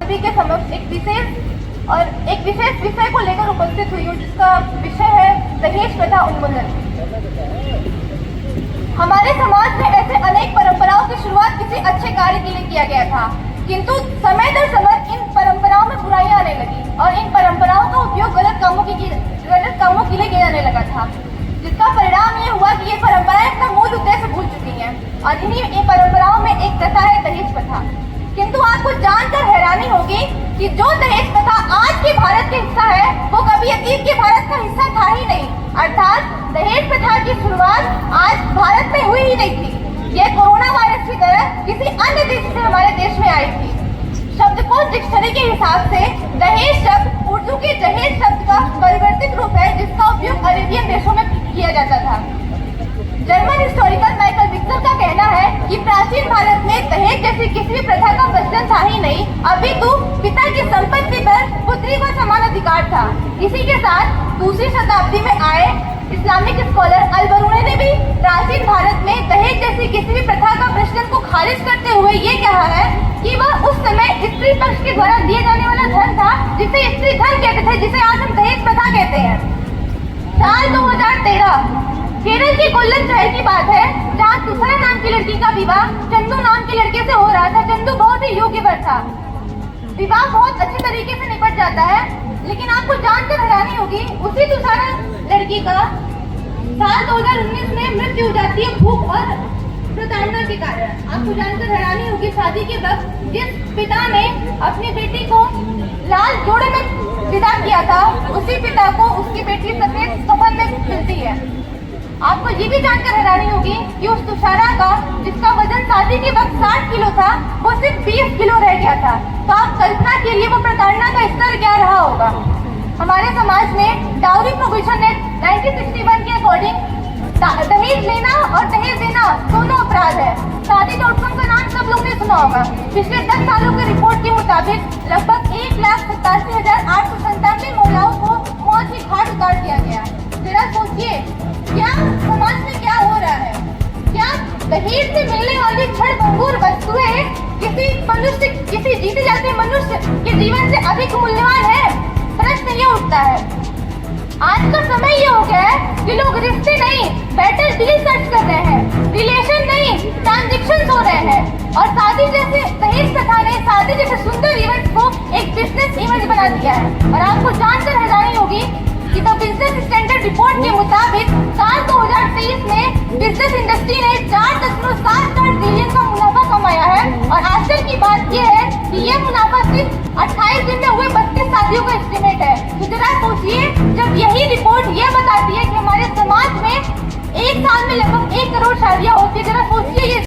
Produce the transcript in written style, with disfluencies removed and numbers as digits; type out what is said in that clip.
सभी के समक्ष एक विशेष विषय को लेकर उपस्थित हुई हूँ, जिसका विषय है दहेज प्रथा उन्मूलन। हमारे समाज में ऐसे अनेक परंपराओं की शुरुआत किसी अच्छे कार्य के लिए किया गया था, किंतु समय दर समय इन परंपराओं में बुराइयां आने लगी और इन परंपराओं का उपयोग गलत कामों के लिए किया जाने लगा था, जिसका परिणाम ये हुआ कि ये परंपराएं अपना मूल उद्देश्य भूल चुकी हैं और इन्हीं परंपराओं में एक प्रथा है दहेज प्रथा। किंतु आपको जानकर हैरानी होगी कि जो दहेज प्रथा आज के भारत का हिस्सा है वो कभी अतीत के भारत का हिस्सा था ही नहीं, अर्थात दहेज प्रथा की शुरुआत आज भारत में हुई ही नहीं थी। यह कोरोना वायरस की तरह किसी अन्य देश से हमारे देश में आई थी। शब्दकोश डिक्शनरी के हिसाब से दहेज शब्द उर्दू के जहेज शब्द का परिवर्तित रूप है, जिसका उपयोग अरेबियन देशों में किया जाता था। जर्मन हिस्टोरिकल माइकल विक्टर का कहना है कि प्राचीन भारत में दहेज जैसी किसी भी प्रथा का प्रचलन था ही नहीं, अपितु पिता की संपत्ति पर पुत्री का समान अधिकार था। इसी के साथ दूसरी शताब्दी में आए इस्लामिक स्कॉलर अल-बरूनी ने भी प्राचीन भारत में दहेज जैसी किसी भी प्रथा का प्रचलन को खारिज करते हुए ये कहा है कि वह उस समय स्त्री पक्ष के द्वारा दिए जाने वाला धन था, जिसे स्त्री धन कहते थे, जिसे आज हम दहेज प्रथा कहते हैं। साल 2013 केरल के कोल्लम शहर की बात है, जहाँ तुषारा नाम की लड़की का विवाह चंदू नाम के लड़के से हो रहा था। चंदू बहुत ही योग्य वर था, विवाह बहुत अच्छे तरीके से निपट जाता है, लेकिन आपको जानकर हैरानी होगी उसी तुषारा लड़की का साल 2019 में मृत्यु हो जाती है भूख और प्रताड़ना के कारण। आपको जानकर हैरानी होगी शादी के वक्त जिस पिता ने अपनी बेटी को लाल जोड़े में विदा किया था, उसी पिता को उसकी बेटी सफेद कफन में मिलती है। आपको ये भी जानकर हैरानी होगी कि उस तुषारा का जिसका वजन शादी के वक्त 60 किलो था, वो सिर्फ 20 किलो रह गया था। तो आप कल्पना कीजिए वो प्रताड़ना का स्तर क्या रहा होगा। हमारे समाज में डाउरी प्रोहिबिशन एक्ट 1961 के अकॉर्डिंग दहेज लेना और दहेज देना दोनों अपराध है। शादी.com का नाम सब लोग ने सुना होगा। पिछले 10 सालों की रिपोर्ट के मुताबिक लगभग 1,87,897 महिलाओं को मौत की घाट उतार दिया गया। जरा सोचिए, क्या समाज में क्या हो रहा है? क्या दहेज से मिलने वाली क्षणभंगुर वस्तुएं किसी जीते जाते मनुष्य के जीवन से अधिक मूल्यवान है? प्रश्न ये उठता है। आज का समय ये हो गया है कि लोग रिश्ते नहीं बेटर डील सर्च कर रहे हैं, रिलेशन नहीं ट्रांजेक्शन हो रहे हैं, और शादी जैसे दहेज प्रथा ने शादी जैसे सुंदर इवेंट को एक बिजनेस इवेंट बना दिया है। और आपको जानकर हैरानी होगी कि द बिजनेस स्टैंडर्ड रिपोर्ट के मुताबिक साल 2023 में बिजनेस इंडस्ट्री ने 4.74 ट्रिलियन का मुनाफा कमाया है। और आश्चर्य की बात यह है कि यह मुनाफा सिर्फ 28 दिन में हुए 32 शादियों का एस्टिमेट है। तो जरा सोचिए, जब यही रिपोर्ट यह बताती है कि हमारे समाज में एक साल में लगभग 1 करोड़ शादियां होती है, जरा